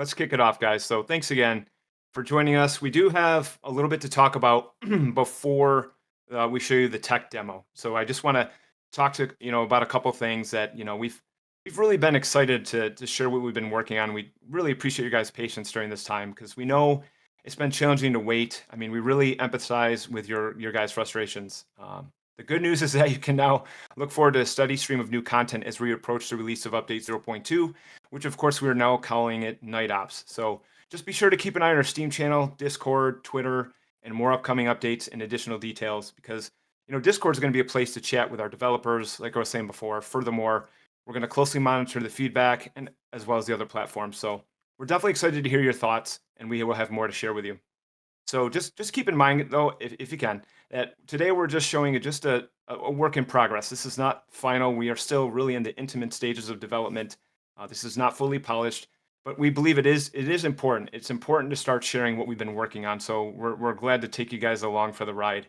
Let's kick it off, guys. So, thanks again for joining us. We do have a little bit to talk about before we show you the tech demo. So, I just want to talk to about a couple things that we've really been excited to share what we've been working on. We really appreciate your guys' patience during this time because we know it's been challenging to wait. I mean, we really empathize with your guys' frustrations. The good news is that you can now look forward to a steady stream of new content as we approach the release of update 0.2, which of course we are now calling it Night Ops. So just be sure to keep an eye on our Steam channel, Discord, Twitter, and more upcoming updates and additional details because Discord is going to be a place to chat with our developers, like I was saying before. Furthermore, we're going to closely monitor the feedback and as well as the other platforms. So we're definitely excited to hear your thoughts, and we will have more to share with you. So just keep in mind though, if you can, that today we're just showing just a work in progress. This is not final. We are still really in the intimate stages of development. This is not fully polished, but we believe it is important. It's important to start sharing what we've been working on. So we're glad to take you guys along for the ride.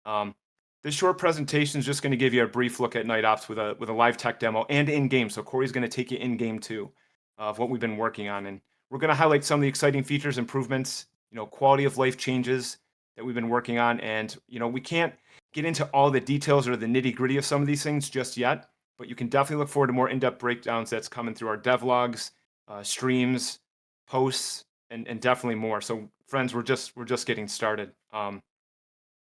Um, this short presentation is just going to give you a brief look at Night Ops with a live tech demo and in game. So Corey's going to take you in game too of what we've been working on, and we're going to highlight some of the exciting features, improvements, quality of life changes that we've been working on. And, we can't get into all the details or the nitty gritty of some of these things just yet, but you can definitely look forward to more in-depth breakdowns that's coming through our devlogs, streams, posts, and definitely more. So friends, we're just getting started.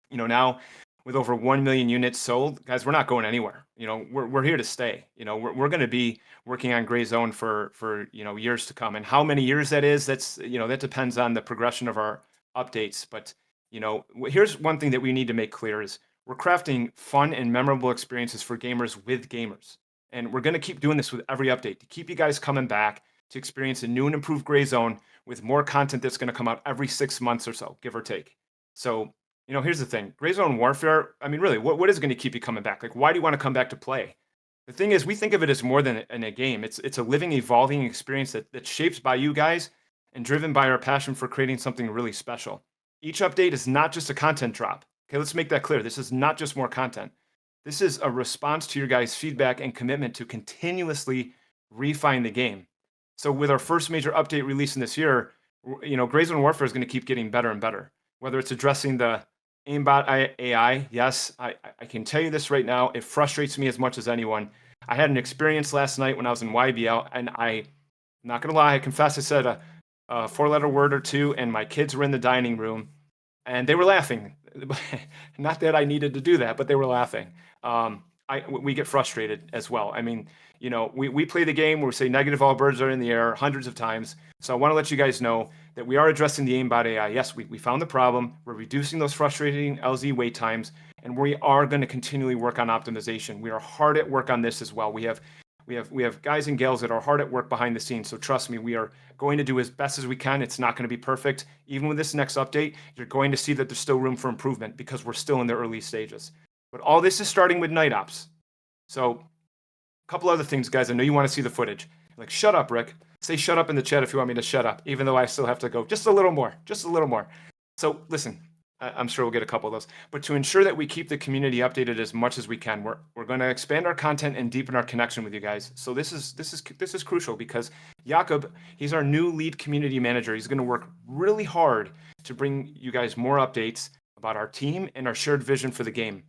Now with over 1 million units sold, guys, we're not going anywhere. We're here to stay. We're going to be working on Gray Zone for years to come, and how many years that is, that depends on the progression of our updates. But here's one thing that we need to make clear is we're crafting fun and memorable experiences for gamers with gamers, and we're going to keep doing this with every update to keep you guys coming back to experience a new and improved Gray Zone with more content that's going to come out every 6 months or so, give or take. So here's the thing. Gray Zone Warfare, I mean, really, what is going to keep you coming back? Like, why do you want to come back to play? The thing is, we think of it as more than a game. It's a living, evolving experience that's shaped by you guys and driven by our passion for creating something really special. Each update is not just a content drop. Okay, let's make that clear. This is not just more content. This is a response to your guys' feedback and commitment to continuously refine the game. So with our first major update releasing this year, Gray Zone Warfare is going to keep getting better and better. Whether it's addressing the aimbot AI, yes, I can tell you this right now. It frustrates me as much as anyone. I had an experience last night when I was in YBL, and I'm not going to lie, I confess I said a four-letter word or two, and my kids were in the dining room, and they were laughing. Not that I needed to do that, but they were laughing. We get frustrated as well. I mean, we play the game where we say negative all birds are in the air hundreds of times. So I want to let you guys know that we are addressing the aimbot AI. Yes, we found the problem. We're reducing those frustrating LZ wait times, and we are going to continually work on optimization. We are hard at work on this as well. We have guys and gals that are hard at work behind the scenes. So trust me, we are going to do as best as we can. It's not going to be perfect. Even with this next update, you're going to see that there's still room for improvement because we're still in the early stages. But all this is starting with Night Ops. So a couple other things, guys. I know you want to see the footage. Like, shut up, Rick. Say shut up in the chat if you want me to shut up, even though I still have to go just a little more. So listen, I'm sure we'll get a couple of those. But to ensure that we keep the community updated as much as we can, we're going to expand our content and deepen our connection with you guys. So this is crucial because Jakob, he's our new lead community manager. He's going to work really hard to bring you guys more updates about our team and our shared vision for the game.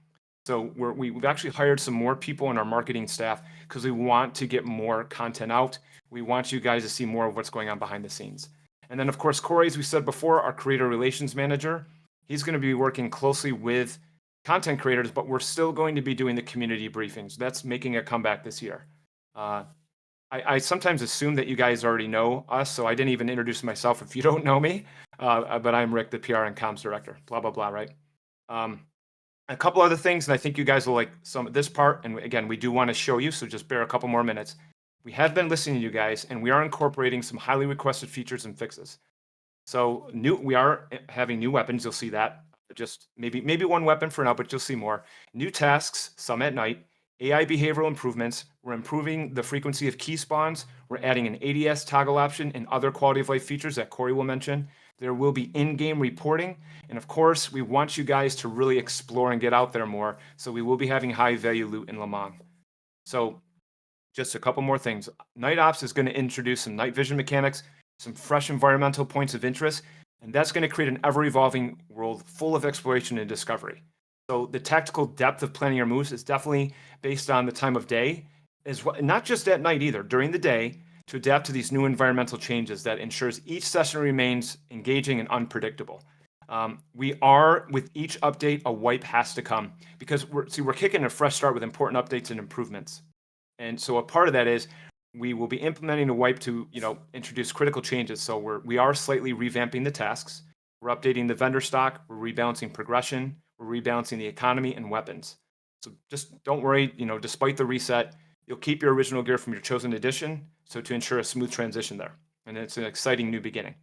So we've actually hired some more people in our marketing staff because we want to get more content out. We want you guys to see more of what's going on behind the scenes. And then, of course, Corey, as we said before, our creator relations manager, he's going to be working closely with content creators, but we're still going to be doing the community briefings. That's making a comeback this year. I sometimes assume that you guys already know us, so I didn't even introduce myself if you don't know me. But I'm Rick, the PR and comms director, blah, blah, blah, right? A couple other things, and I think you guys will like some of this part. And again, we do want to show you, so just bear a couple more minutes. We have been listening to you guys, and we are incorporating some highly requested features and fixes. So we are having new weapons. You'll see that. Just maybe one weapon for now, but you'll see more. New tasks, some at night. AI behavioral improvements. We're improving the frequency of key spawns. We're adding an ADS toggle option and other quality of life features that Corey will mention. There will be in-game reporting. And of course, we want you guys to really explore and get out there more. So we will be having high-value loot in Le Mans. So just a couple more things. Night Ops is going to introduce some night vision mechanics. some fresh environmental points of interest, and that's going to create an ever-evolving world full of exploration and discovery. So the tactical depth of planning your moves is definitely based on the time of day, as well, not just at night either, during the day, to adapt to these new environmental changes that ensures each session remains engaging and unpredictable. We are, with each update, a wipe has to come because we're kicking a fresh start with important updates and improvements. And so a part of that is we will be implementing a wipe to, introduce critical changes. So we are slightly revamping the tasks. We're updating the vendor stock. We're rebalancing progression. We're rebalancing the economy and weapons. So just don't worry. Despite the reset, you'll keep your original gear from your chosen edition. So to ensure a smooth transition there, and it's an exciting new beginning.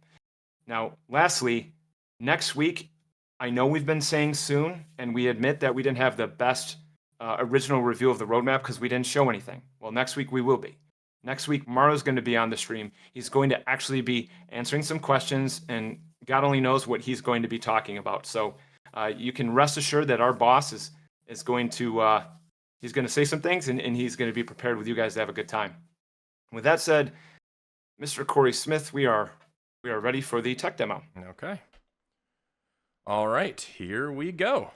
Now, lastly, next week, I know we've been saying soon, and we admit that we didn't have the best original review of the roadmap because we didn't show anything. Well, next week we will be. Next week, Maro's going to be on the stream. He's going to actually be answering some questions, and God only knows what he's going to be talking about. So you can rest assured that our boss is going to he's going to say some things, and he's going to be prepared with you guys to have a good time. With that said, Mr. Corey Smith, we are ready for the tech demo. Okay. All right, here we go.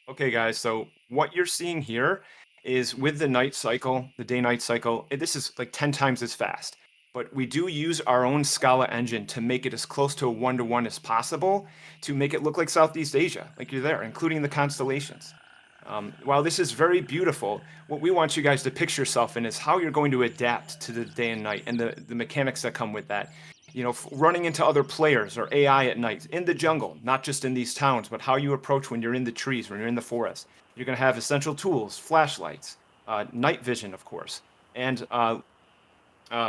Okay, guys, so what you're seeing here is with the night cycle, the day-night cycle, this is like 10 times as fast. But we do use our own Scala engine to make it as close to a one-to-one as possible to make it look like Southeast Asia, like you're there, including the constellations. While this is very beautiful, what we want you guys to picture yourself in is how you're going to adapt to the day and night and the mechanics that come with that. Running into other players or AI at night in the jungle, not just in these towns, but how you approach when you're in the trees, when you're in the forest. You're going to have essential tools, flashlights, night vision, of course, and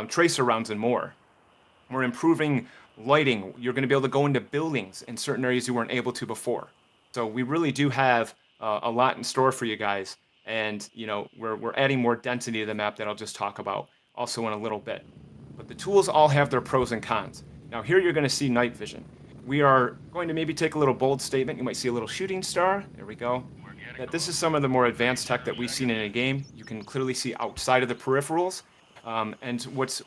tracer rounds and more. We're improving lighting. You're going to be able to go into buildings in certain areas you weren't able to before. So we really do have a lot in store for you guys, and we're adding more density to the map that I'll just talk about also in a little bit. But the tools all have their pros and cons. Now here you're going to see night vision. We are going to maybe take a little bold statement. You might see a little shooting star. There we go. That this is some of the more advanced tech that we've seen in a game. You can clearly see outside of the peripherals. And what's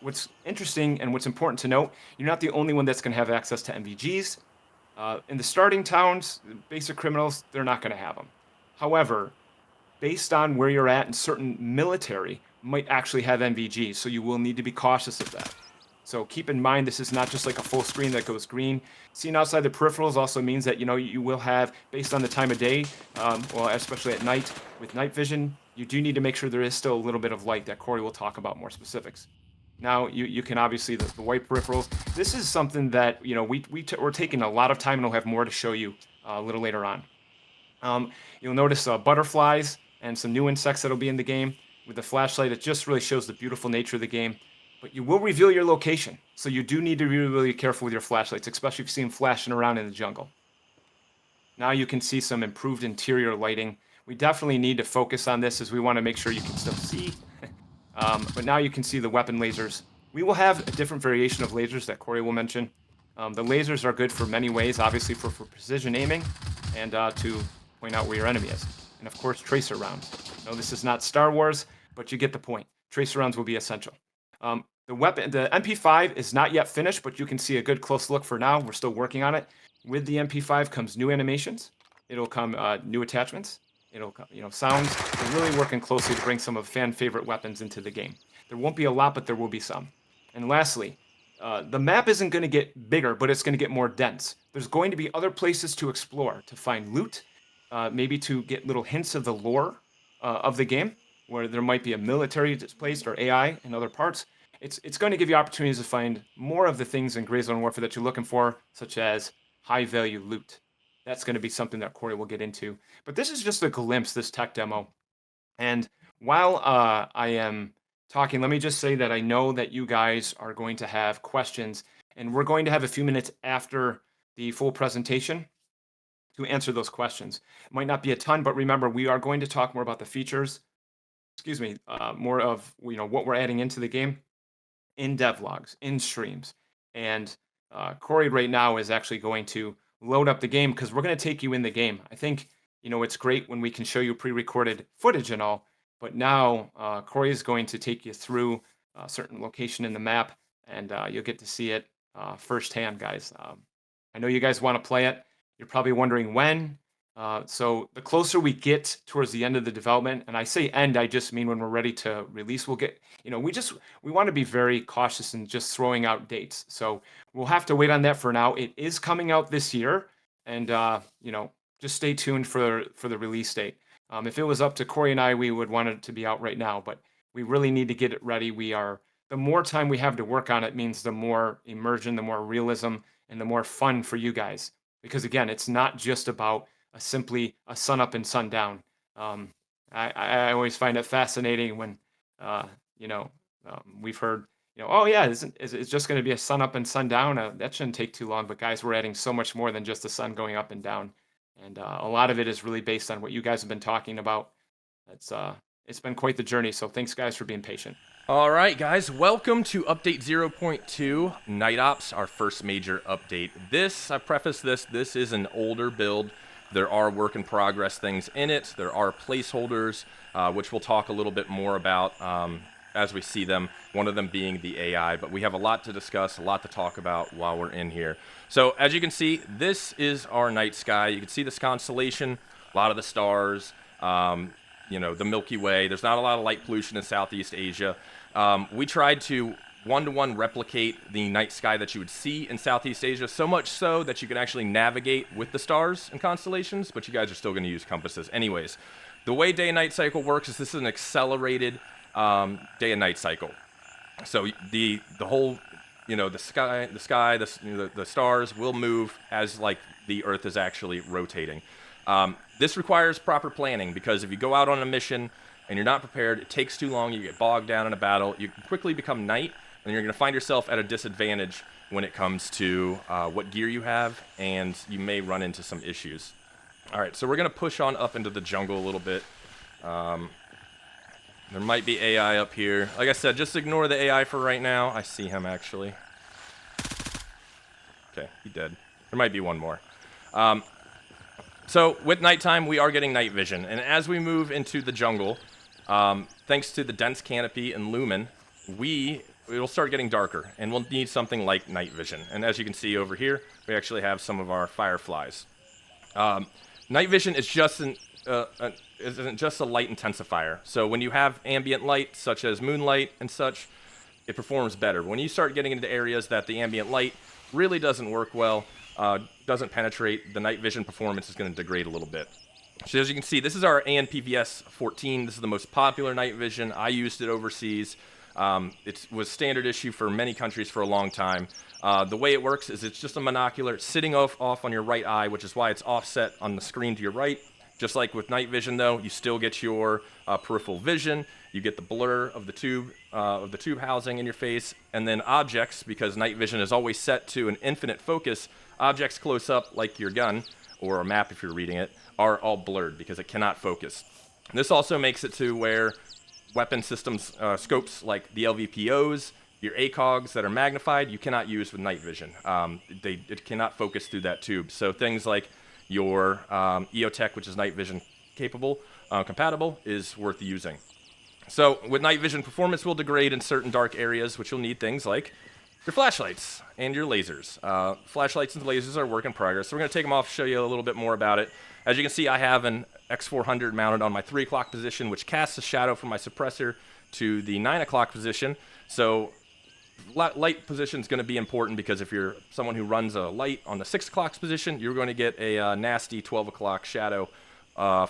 interesting and what's important to note, you're not the only one that's going to have access to MVGs. In the starting towns, basic criminals, they're not going to have them. However, based on where you're at, in certain military might actually have MVGs, so you will need to be cautious of that. So keep in mind, this is not just like a full screen that goes green. Seeing outside the peripherals also means that you will have, based on the time of day, well, especially at night with night vision, you do need to make sure there is still a little bit of light that Corey will talk about more specifics. Now you can obviously the white peripherals. This is something that we're taking a lot of time, and we'll have more to show you a little later on. You'll notice butterflies and some new insects that'll be in the game. With the flashlight, it just really shows the beautiful nature of the game. But you will reveal your location, so you do need to be really careful with your flashlights, especially if you see them flashing around in the jungle. Now you can see some improved interior lighting. We definitely need to focus on this as we want to make sure you can still see. But now you can see the weapon lasers. We will have a different variation of lasers that Corey will mention. The lasers are good for many ways, obviously for precision aiming and to point out where your enemy is. And of course, tracer rounds. No, this is not Star Wars, but you get the point. Tracer rounds will be essential. The MP5 is not yet finished, but you can see a good close look for now. We're still working on it. With the MP5 comes new animations. It'll come new attachments. It'll come, sounds. We're really working closely to bring some of fan favorite weapons into the game. There won't be a lot, but there will be some. And lastly, the map isn't going to get bigger, but it's going to get more dense. There's going to be other places to explore, to find loot, maybe to get little hints of the lore of the game, where there might be a military displaced or AI in other parts. It's going to give you opportunities to find more of the things in Gray Zone Warfare that you're looking for, such as high-value loot. That's going to be something that Corey will get into. But this is just a glimpse, this tech demo. And while I am talking, let me just say that I know that you guys are going to have questions, and we're going to have a few minutes after the full presentation to answer those questions. It might not be a ton, but remember, we are going to talk more about the features, more of what we're adding into the game in devlogs, in streams. And Corey right now is actually going to load up the game because we're going to take you in the game. I think, it's great when we can show you pre-recorded footage and all, but now Corey is going to take you through a certain location in the map and you'll get to see it firsthand, guys. I know you guys want to play it. You're probably wondering when. So the closer we get towards the end of the development, and I say end, I just mean when we're ready to release, we'll get, we want to be very cautious in just throwing out dates. So we'll have to wait on that for now. It is coming out this year, and just stay tuned for the release date. If it was up to Corey and I, we would want it to be out right now, but we really need to get it ready. The more time we have to work on it means the more immersion, the more realism, and the more fun for you guys. Because again, it's not just about simply a sun up and sun down. I always find it fascinating when, we've heard, oh yeah, it's just going to be a sun up and sun down. That shouldn't take too long. But guys, we're adding so much more than just the sun going up and down. And a lot of it is really based on what you guys have been talking about. It's been quite the journey. So thanks guys for being patient. All right, guys, welcome to update 0.2 Night Ops, our first major update. I preface this is an older build. There are work in progress things in it. There are placeholders, which we'll talk a little bit more about as we see them, one of them being the AI. But we have a lot to discuss, a lot to talk about while we're in here. So as you can see, this is our night sky. You can see this constellation, a lot of the stars, the Milky Way. There's not a lot of light pollution in Southeast Asia. We tried to one-to-one replicate the night sky that you would see in Southeast Asia, so much so that you can actually navigate with the stars and constellations, but you guys are still going to use compasses. Anyways, the way day and night cycle works is this is an accelerated day and night cycle. So the whole, the stars will move as like the Earth is actually rotating. This requires proper planning because if you go out on a mission and you're not prepared, it takes too long, you get bogged down in a battle, you can quickly become night, and you're going to find yourself at a disadvantage when it comes to what gear you have, and you may run into some issues. All right, so we're going to push on up into the jungle a little bit. There might be AI up here. Like I said, just ignore the AI for right now. I see him, actually. Okay, he did. There might be one more. So with nighttime, we are getting night vision, and as we move into the jungle, thanks to the dense canopy and lumen, it'll start getting darker, and we'll need something like night vision. And as you can see over here, we actually have some of our fireflies. Night vision is isn't just a light intensifier. So when you have ambient light, such as moonlight and such, it performs better. When you start getting into areas that the ambient light really doesn't work well, doesn't penetrate, the night vision performance is going to degrade a little bit. So as you can see, this is our ANPVS 14. This is the most popular night vision. I used it overseas. It was standard issue for many countries for a long time. The way it works is it's just a monocular sitting off on your right eye, which is why it's offset on the screen to your right. Just like with night vision, though, you still get your peripheral vision. You get the blur of the tube housing in your face, and then objects, because night vision is always set to an infinite focus. Objects close up, like your gun or a map if you're reading it, are all blurred because it cannot focus. This also makes it to where weapon systems scopes like the LVPOs, your ACOGs that are magnified, you cannot use with night vision. It cannot focus through that tube. So things like your EOTech, which is night vision compatible, is worth using. So with night vision, performance will degrade in certain dark areas, which you'll need things like your flashlights and your lasers. Flashlights and lasers are a work in progress, so we're going to take them off, show you a little bit more about it. As you can see, I have an X400 mounted on my 3 o'clock position, which casts a shadow from my suppressor to the 9 o'clock position. So light position is going to be important because if you're someone who runs a light on the 6 o'clock position, you're going to get a nasty 12 o'clock shadow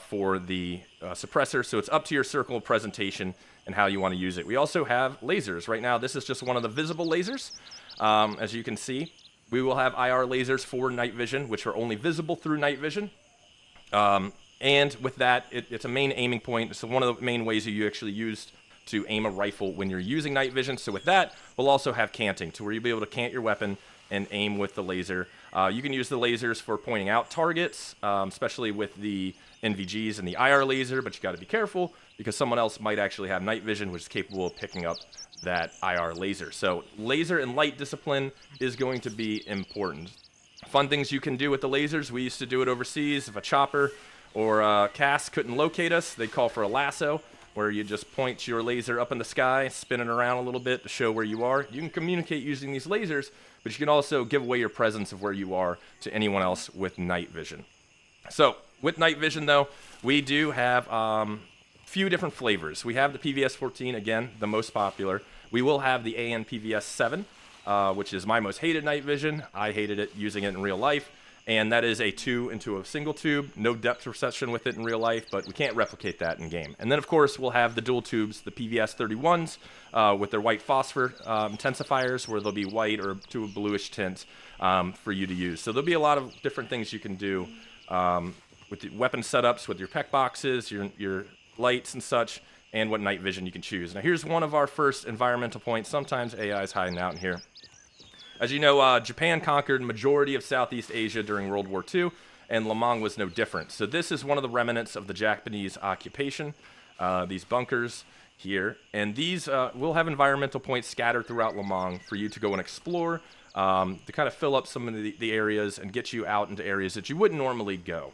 for the suppressor. So it's up to your circle of presentation and how you want to use it. We also have lasers. Right now, this is just one of the visible lasers. As you can see, we will have IR lasers for night vision, which are only visible through night vision. And with that, it's a main aiming point. So one of the main ways you actually use to aim a rifle when you're using night vision. So with that, we'll also have canting, to where you'll be able to cant your weapon and aim with the laser. You can use the lasers for pointing out targets, especially with the NVGs and the IR laser, but you got to be careful because someone else might actually have night vision, which is capable of picking up that IR laser. So laser and light discipline is going to be important. Fun things you can do with the lasers. We used to do it overseas. If a chopper or a CAS couldn't locate us, they'd call for a lasso, where you just point your laser up in the sky, spin it around a little bit to show where you are. You can communicate using these lasers, but you can also give away your presence of where you are to anyone else with night vision. So with night vision, though, we do have few different flavors. We have the PVS-14, again, the most popular. We will have the AN-PVS-7, which is my most hated night vision. I hated it using it in real life. And that is a 2 into a single tube, no depth perception with it in real life, but we can't replicate that in game. And then, of course, we'll have the dual tubes, the PVS-31s, with their white phosphor intensifiers, where they'll be white or to a bluish tint for you to use. So there'll be a lot of different things you can do with the weapon setups, with your PEC boxes, your lights and such, and what night vision you can choose. Now, here's one of our first environmental points. Sometimes AI is hiding out in here. As you know, Japan conquered majority of Southeast Asia during World War II, and Lemang was no different. So this is one of the remnants of the Japanese occupation, these bunkers here. And these will have environmental points scattered throughout Lemang for you to go and explore, to kind of fill up some of the areas and get you out into areas that you wouldn't normally go.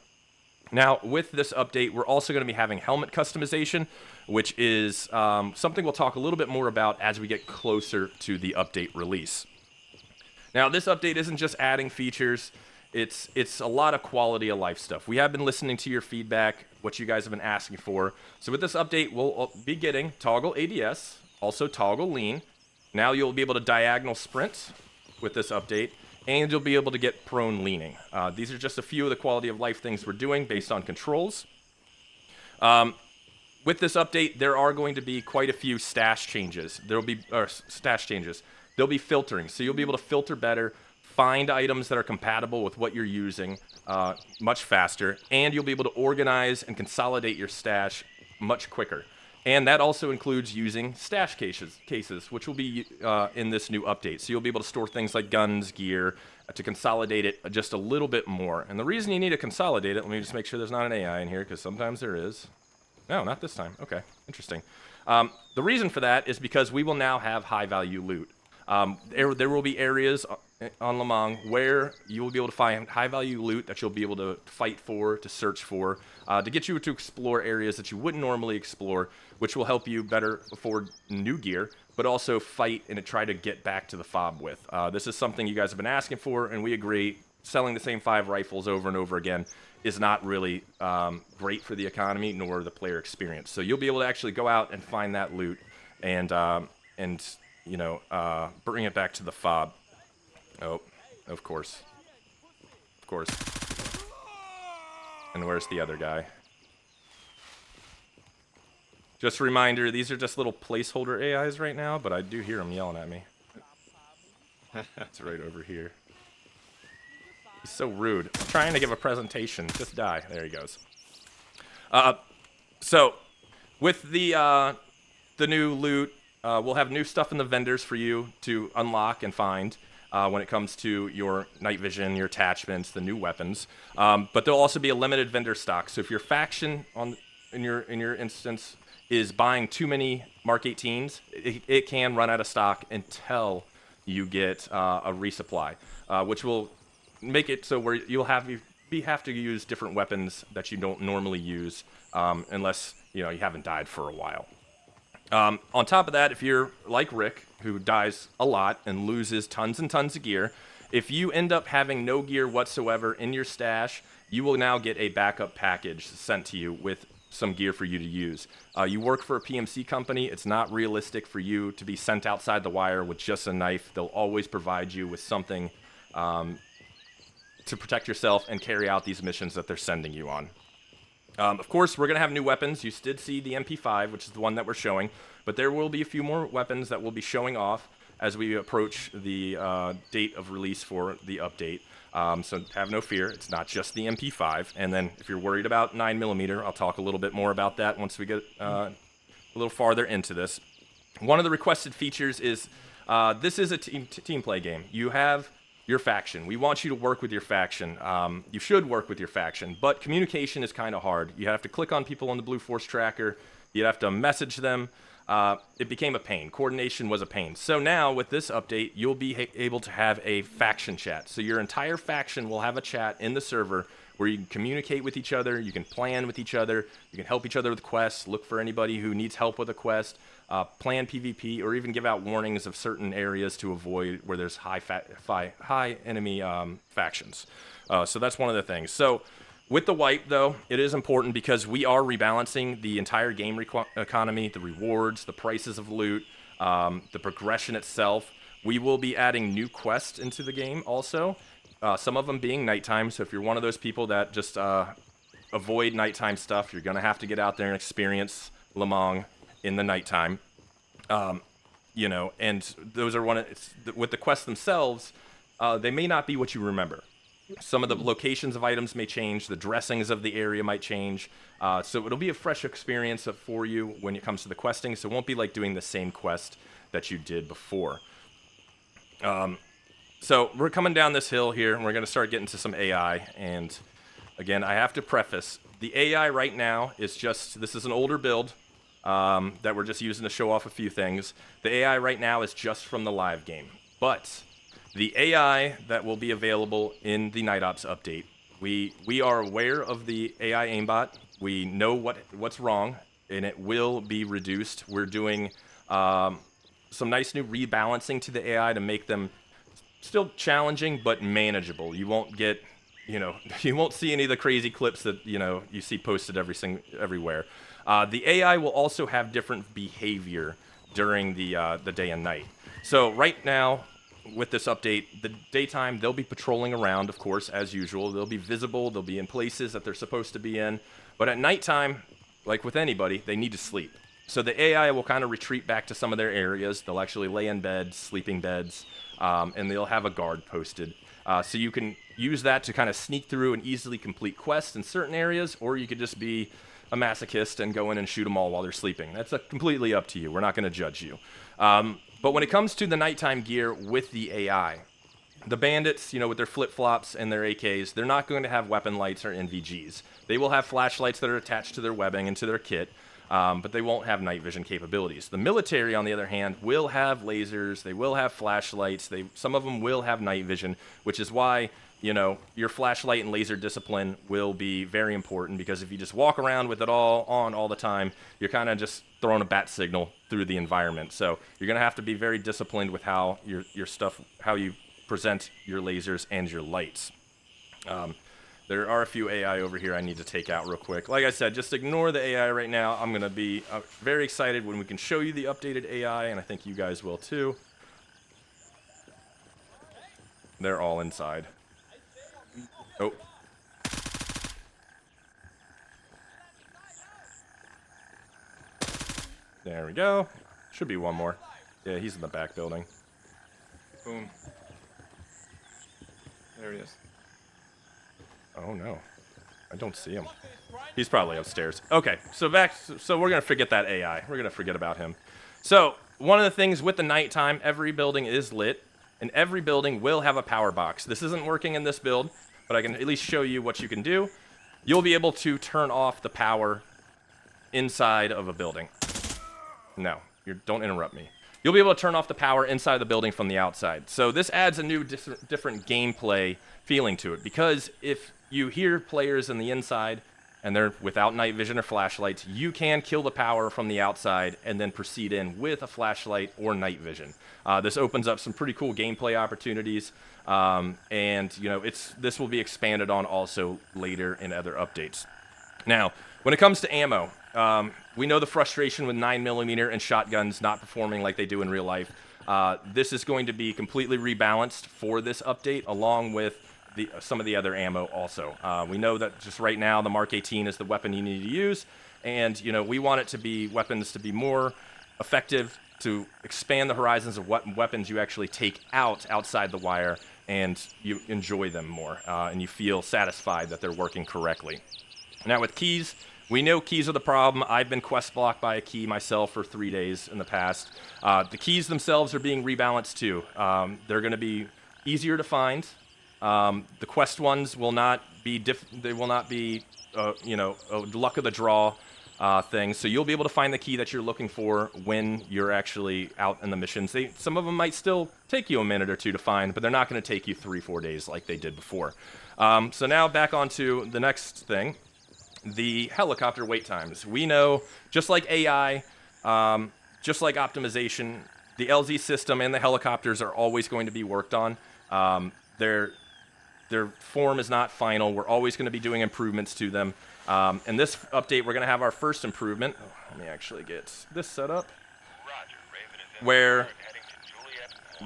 Now, with this update, we're also going to be having helmet customization, which is something we'll talk a little bit more about as we get closer to the update release. Now, this update isn't just adding features, it's a lot of quality of life stuff. We have been listening to your feedback, what you guys have been asking for. So with this update, we'll be getting toggle ADS, also toggle lean. Now you'll be able to diagonal sprint with this update, and you'll be able to get prone leaning. These are just a few of the quality of life things we're doing based on controls. With this update, there are going to be quite a few stash changes. There'll be filtering, so you'll be able to filter better, find items that are compatible with what you're using much faster, and you'll be able to organize and consolidate your stash much quicker. And that also includes using stash cases, which will be in this new update. So you'll be able to store things like guns, gear, to consolidate it just a little bit more. And the reason you need to consolidate it, let me just make sure there's not an AI in here, because sometimes there is. No, not this time. Okay, interesting. The reason for that is because we will now have high-value loot. There will be areas on Lemang where you will be able to find high-value loot that you'll be able to fight for, to search for, to get you to explore areas that you wouldn't normally explore, which will help you better afford new gear, but also fight and try to get back to the fob with. This is something you guys have been asking for, and we agree. Selling the same 5 rifles over and over again is not really great for the economy nor the player experience. So you'll be able to actually go out and find that loot and you know, bring it back to the fob. Oh, of course. Of course. And where's the other guy? Just a reminder, these are just little placeholder AIs right now, but I do hear them yelling at me. It's right over here. He's so rude. I'm trying to give a presentation. Just die. There he goes. So, with the new loot, we'll have new stuff in the vendors for you to unlock and find when it comes to your night vision, your attachments, the new weapons. But there'll also be a limited vendor stock. So if your faction in your instance is buying too many Mark 18s, it can run out of stock until you get a resupply, which will make it so where you'll have to use different weapons that you don't normally use unless you haven't died for a while. On top of that, if you're like Rick, who dies a lot and loses tons and tons of gear, if you end up having no gear whatsoever in your stash, you will now get a backup package sent to you with some gear for you to use. You work for a PMC company. It's not realistic for you to be sent outside the wire with just a knife. They'll always provide you with something to protect yourself and carry out these missions that they're sending you on. Of course, we're going to have new weapons. You did see the MP5, which is the one that we're showing, but there will be a few more weapons that we'll be showing off as we approach the date of release for the update. So have no fear, it's not just the MP5. And then if you're worried about 9mm, I'll talk a little bit more about that once we get a little farther into this. One of the requested features is, this is a team play game. You have your faction. We want you to work with your faction. You should work with your faction, but communication is kind of hard. You have to click on people on the Blue Force tracker. You have to message them. It became a pain. Coordination was a pain. So now with this update, you'll be able to have a faction chat. So your entire faction will have a chat in the server where where you can communicate with each other, you can plan with each other, you can help each other with quests, look for anybody who needs help with a quest, plan PvP, or even give out warnings of certain areas to avoid where there's high enemy factions. So that's one of the things. So with the wipe, though, it is important because we are rebalancing the entire game economy, the rewards, the prices of loot, the progression itself. We will be adding new quests into the game also, some of them being nighttime. So if you're one of those people that just avoid nighttime stuff, you're going to have to get out there and experience Lemong in the nighttime. You know, and those are with the quests themselves, they may not be what you remember. Some of the locations of items may change, the dressings of the area might change, so it'll be a fresh experience for you when it comes to the questing, so it won't be like doing the same quest that you did before. So we're coming down this hill here, and we're going to start getting to some AI, and again, I have to preface, the AI right now is just, this is an older build that we're just using to show off a few things. The AI right now is just from the live game, but the AI that will be available in the Night Ops update, we are aware of the AI aimbot. We know what's wrong, and it will be reduced. We're doing some nice new rebalancing to the AI to make them still challenging but manageable. You won't get, you know, you won't see any of the crazy clips that, you know, you see posted everywhere. The AI will also have different behavior during the day and night. So right now, with this update, the daytime, they'll be patrolling around, of course, as usual. They'll be visible, they'll be in places that they're supposed to be in. But at nighttime, like with anybody, they need to sleep. So the AI will kind of retreat back to some of their areas. They'll actually lay in beds, sleeping beds, and they'll have a guard posted. So you can use that to kind of sneak through and easily complete quests in certain areas, or you could just be a masochist and go in and shoot them all while they're sleeping. That's completely up to you. We're not going to judge you. But when it comes to the nighttime gear with the AI, the bandits, you know, with their flip-flops and their AKs, they're not going to have weapon lights or NVGs. They will have flashlights that are attached to their webbing and to their kit, but they won't have night vision capabilities. The military, on the other hand, will have lasers, they will have flashlights, some of them will have night vision, which is why, you know, your flashlight and laser discipline will be very important, because if you just walk around with it all on all the time, you're kind of just throwing a bat signal through the environment. So you're going to have to be very disciplined with how your stuff, how you present your lasers and your lights. There are a few AI over here I need to take out real quick. Like I said, just ignore the AI right now. I'm going to be very excited when we can show you the updated AI, and I think you guys will too. They're all inside. Oh. There we go. Should be one more. Yeah, he's in the back building. Boom. There he is. Oh no. I don't see him. He's probably upstairs. Okay, so we're gonna forget that AI. We're gonna forget about him. So, one of the things with the nighttime, every building is lit, and every building will have a power box. This isn't working in this build, but I can at least show you what you can do. You'll be able to turn off the power inside of a building. No, don't interrupt me. You'll be able to turn off the power inside the building from the outside. So this adds a new different gameplay feeling to it, because if you hear players in the inside and they're without night vision or flashlights, you can kill the power from the outside and then proceed in with a flashlight or night vision. This opens up some pretty cool gameplay opportunities, and you know, this will be expanded on also later in other updates. Now, when it comes to ammo, we know the frustration with 9mm and shotguns not performing like they do in real life. This is going to be completely rebalanced for this update, along with some of the other ammo also. We know that just right now the Mark 18 is the weapon you need to use, and you know, we want it to be weapons to be more effective, to expand the horizons of what weapons you actually take outside the wire, and you enjoy them more, and you feel satisfied that they're working correctly. Now with keys, we know keys are the problem. I've been quest blocked by a key myself for 3 days in the past. The keys themselves are being rebalanced too. They're going to be easier to find. The quest ones will not be you know, a luck of the draw. things. So you'll be able to find the key that you're looking for when you're actually out in the missions. Some of them might still take you a minute or two to find, but they're not going to take you 3-4 days like they did before. So now back onto the next thing, the helicopter wait times. We know, just like AI, just like optimization, the LZ system and the helicopters are always going to be worked on. Their form is not final. We're always going to be doing improvements to them. In this update, we're going to have our first improvement. Let me actually get this set up. Where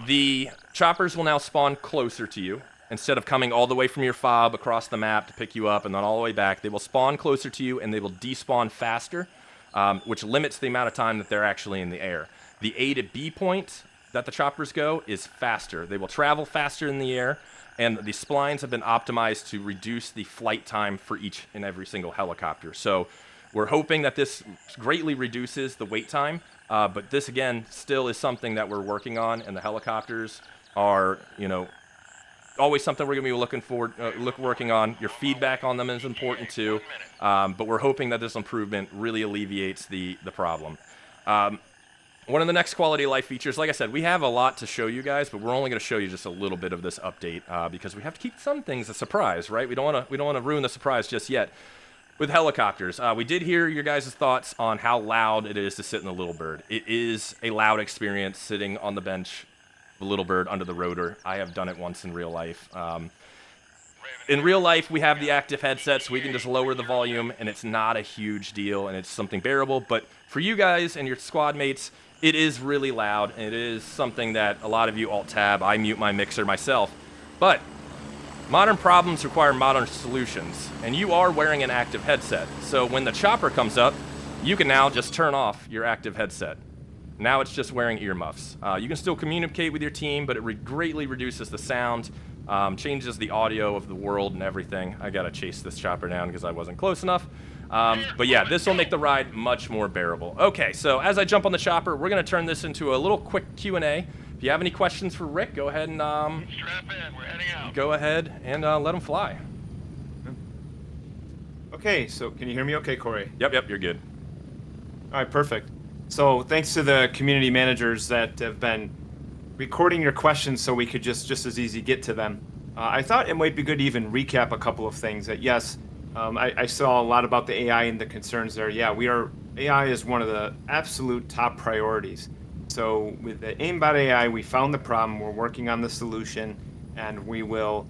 the choppers will now spawn closer to you. Instead of coming all the way from your fob across the map to pick you up and then all the way back, they will spawn closer to you and they will despawn faster, which limits the amount of time that they're actually in the air. The A to B point that the choppers go is faster. They will travel faster in the air, and the splines have been optimized to reduce the flight time for each and every single helicopter. So we're hoping that this greatly reduces the wait time, but this, again, still is something that we're working on, and the helicopters are, always something we're going to be working on. Your feedback on them is important too, but we're hoping that this improvement really alleviates the problem. One of the next quality of life features, like I said, we have a lot to show you guys, but we're only going to show you just a little bit of this update because we have to keep some things a surprise, right? We don't want to ruin the surprise just yet. With helicopters, we did hear your guys' thoughts on how loud it is to sit in the Little Bird. It is a loud experience sitting on the bench, the Little Bird under the rotor. I have done it once in real life. In real life, we have the active headset, so we can just lower the volume, and it's not a huge deal, and it's something bearable. But for you guys and your squad mates, it is really loud, and it is something that a lot of you alt-tab. I mute my mixer myself. But modern problems require modern solutions, and you are wearing an active headset. So when the chopper comes up, you can now just turn off your active headset. Now it's just wearing earmuffs. You can still communicate with your team, but it greatly reduces the sound, changes the audio of the world and everything. I gotta chase this chopper down because I wasn't close enough. But yeah, this will make the ride much more bearable. Okay, so as I jump on the chopper, we're gonna turn this into a little quick Q&A. If you have any questions for Rick, go ahead and strap in. We're heading out. Go ahead and let him fly. Okay, so can you hear me okay, Corey? Yep, you're good. All right, perfect. So thanks to the community managers that have been recording your questions so we could just as easy get to them. I thought it might be good to even recap a couple of things that, yes, I saw a lot about the AI and the concerns there. Yeah, AI is one of the absolute top priorities. So with the aimbot AI, we found the problem, we're working on the solution, and we will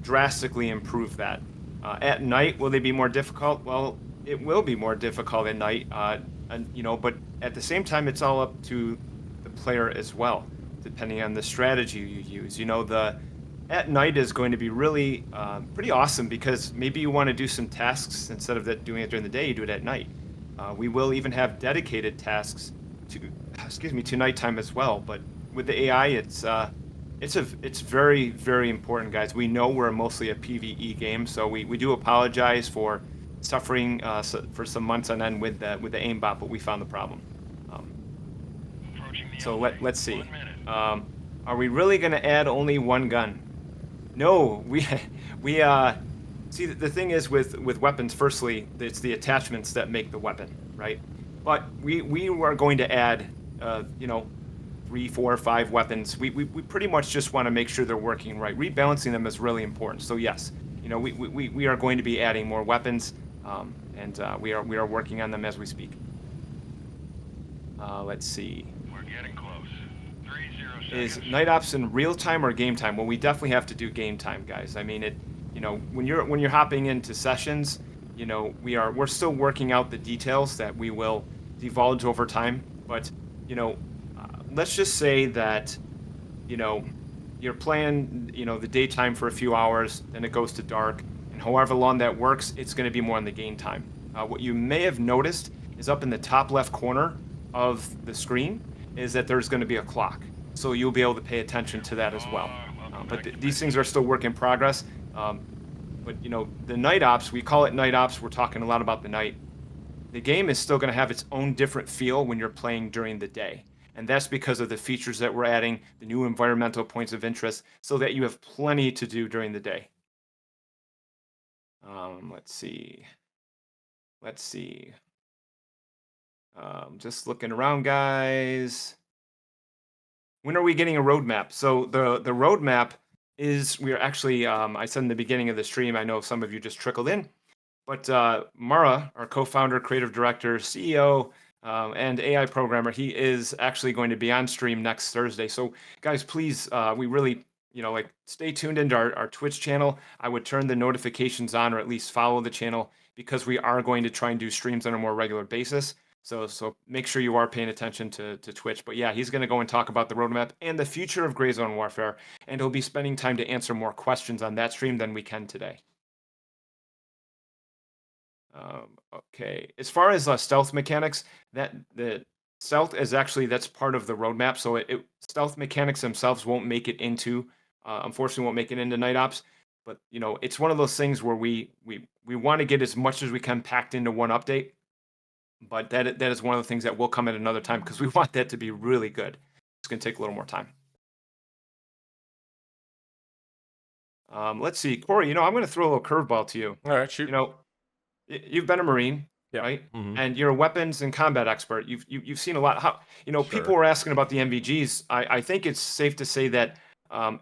drastically improve that. At night, will they be more difficult? Well, it will be more difficult at night, but at the same time, it's all up to the player as well, depending on the strategy you use. At night is going to be really pretty awesome because maybe you want to do some tasks instead of doing it during the day, you do it at night. We will even have dedicated tasks to nighttime as well. But with the AI, it's very, very important, guys. We know we're mostly a PvE game, so we do apologize for suffering for some months on end with the aimbot, but we found the problem. So let's see. Are we really going to add only one gun? No, we see, the thing is with weapons, firstly, it's the attachments that make the weapon, right? But we are going to add 3, 4, 5 weapons. We pretty much just want to make sure they're working right. Rebalancing them is really important. So yes, we are going to be adding more weapons, and we are working on them as we speak. Let's see. We're getting close. 30 Is seconds. night ops in real time or game time? Well, we definitely have to do game time, guys. I mean, when you're hopping into sessions, we're still working out the details that we will divulge over time. But let's just say that you're playing the daytime for a few hours, then it goes to dark, and however long that works, it's going to be more in the game time. What you may have noticed is up in the top left corner of the screen is that there's going to be a clock. So you'll be able to pay attention to that as well. But these things are still work in progress. But the night ops, we call it night ops. We're talking a lot about the night. The game is still going to have its own different feel when you're playing during the day. And that's because of the features that we're adding, the new environmental points of interest, so that you have plenty to do during the day. Let's see. Just looking around, guys. When are we getting a roadmap? So the roadmap is we are actually. I said in the beginning of the stream. I know some of you just trickled in, but Mara, our co-founder, creative director, CEO, and AI programmer, he is actually going to be on stream next Thursday. So, guys, please, we really, like stay tuned into our Twitch channel. I would turn the notifications on, or at least follow the channel, because we are going to try and do streams on a more regular basis. So make sure you are paying attention to Twitch. But yeah, he's going to go and talk about the roadmap and the future of Gray Zone Warfare, and he'll be spending time to answer more questions on that stream than we can today. Okay, as far as stealth mechanics, that the stealth is actually that's part of the roadmap. So stealth mechanics themselves won't make it into, unfortunately, won't make it into night ops. But it's one of those things where we want to get as much as we can packed into one update. But that is one of the things that will come at another time because we want that to be really good. It's going to take a little more time. Let's see, Corey. I'm going to throw a little curveball to you. All right, shoot. You've been a Marine, Yeah. right? Mhm. And you're a weapons and combat expert. You've seen a lot. How Sure. people were asking about the MVGs. I think it's safe to say that,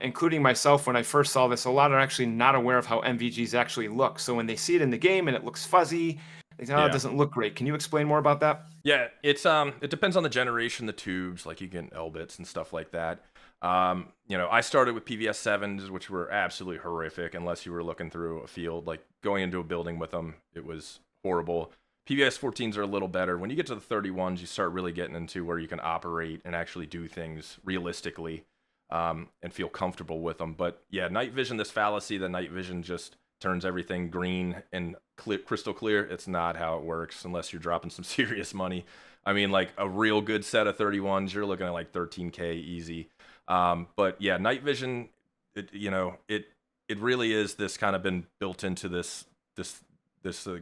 including myself, when I first saw this, a lot are actually not aware of how MVGs actually look. So when they see it in the game and it looks fuzzy, they say, "Oh, Yeah. it doesn't look great." Can you explain more about that? Yeah, it depends on the generation, the tubes, like you get L-bits and stuff like that. I started with PVS 7s, which were absolutely horrific unless you were looking through a field. Like going into a building with them, it was horrible. PVS 14s are a little better. When you get to the 31s, you start really getting into where you can operate and actually do things realistically, and feel comfortable with them. But yeah, night vision, this fallacy that night vision just turns everything green and crystal clear. It's not how it works unless you're dropping some serious money. I mean, like a real good set of 31s, you're looking at like 13K easy. But yeah, night vision, it really is this kind of been built into this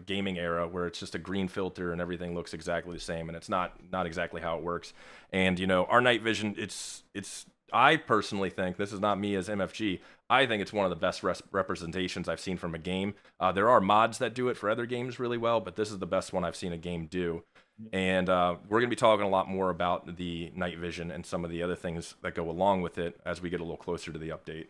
gaming era where it's just a green filter and everything looks exactly the same, and it's not exactly how it works. And our night vision, it's I personally think, this is not me as MFG, I think it's one of the best representations I've seen from a game. There are mods that do it for other games really well, but this is the best one I've seen a game do. And we're going to be talking a lot more about the night vision and some of the other things that go along with it as we get a little closer to the update.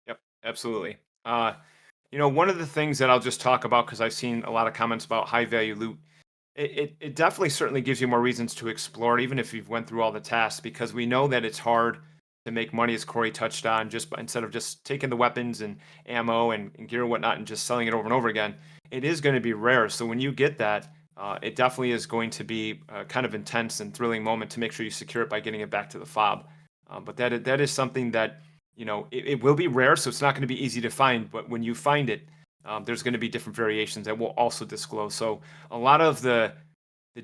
Yep, absolutely. One of the things that I'll just talk about, because I've seen a lot of comments about high value loot, it definitely certainly gives you more reasons to explore, even if you've went through all the tasks, because we know that it's hard to make money, as Corey touched on, instead of just taking the weapons and ammo and gear and whatnot and just selling it over and over again. It is going to be rare. So when you get that, it definitely is going to be a kind of intense and thrilling moment to make sure you secure it by getting it back to the fob. But that is something that, it will be rare, so it's not going to be easy to find. But when you find it, there's going to be different variations that we'll also disclose. So a lot of the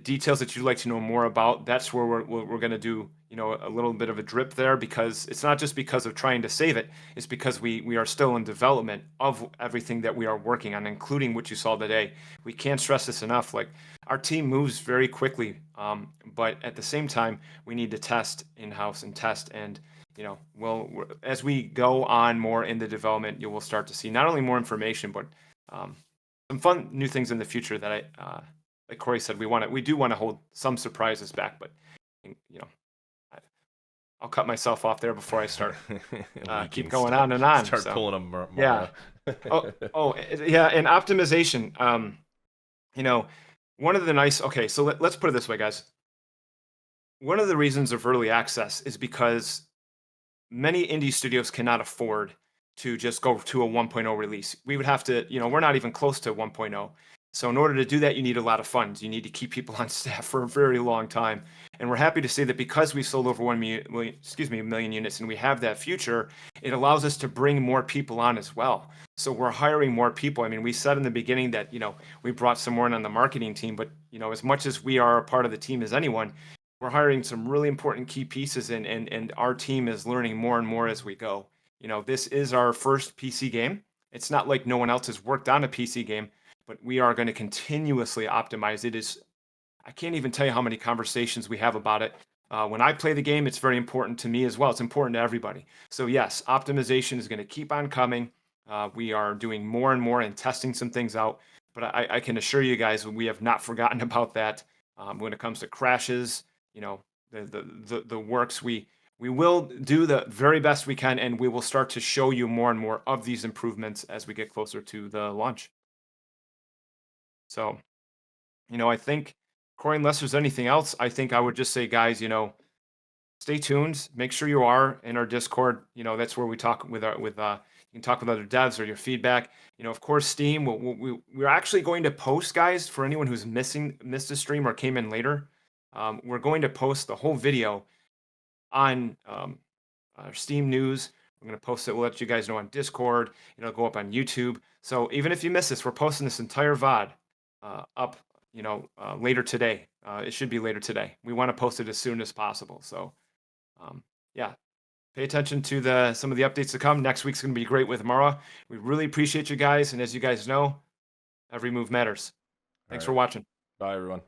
details that you'd like to know more about, that's where we're going to do, a little bit of a drip there, because it's not just because of trying to save it. It's because we are still in development of everything that we are working on, including what you saw today. We can't stress this enough. Like, our team moves very quickly, but at the same time, we need to test in-house and test. And, as we go on more in the development, you will start to see not only more information, but some fun new things in the future that like Corey said, we do want to hold some surprises back, but I'll cut myself off there before I start keep going on and on. Start pulling them more. Yeah. Yeah, and optimization. One of the okay, so let's put it this way, guys. One of the reasons of early access is because many indie studios cannot afford to just go to a 1.0 release. We would have to, we're not even close to 1.0. So in order to do that, you need a lot of funds. You need to keep people on staff for a very long time. And we're happy to say that because we sold over 1 million units and we have that future, it allows us to bring more people on as well. So we're hiring more people. I mean, we said in the beginning that, we brought some more in on the marketing team, but, as much as we are a part of the team as anyone, we're hiring some really important key pieces, and our team is learning more and more as we go. This is our first PC game. It's not like no one else has worked on a PC game, but we are going to continuously optimize. I can't even tell you how many conversations we have about it. When I play the game, it's very important to me as well. It's important to everybody. So yes, optimization is going to keep on coming. We are doing more and more and testing some things out. but I can assure you guys we have not forgotten about that. When it comes to crashes, the works, we will do the very best we can, and we will start to show you more and more of these improvements as we get closer to the launch. So, I think, Corey, unless there's anything else, I think I would just say, guys, stay tuned. Make sure you are in our Discord. That's where we talk you can talk with other devs or your feedback. Of course, Steam. We're actually going to post, guys, for anyone who's missed a stream or came in later. We're going to post the whole video on our Steam news. We're going to post it. We'll let you guys know on Discord. It'll go up on YouTube. So even if you miss this, we're posting this entire VOD up, later today. It should be later today. We want to post it as soon as possible. So, yeah, pay attention to some of the updates to come. Next week's going to be great with Mara. We really appreciate you guys. And as you guys know, every move matters. Thanks for watching. Bye, everyone.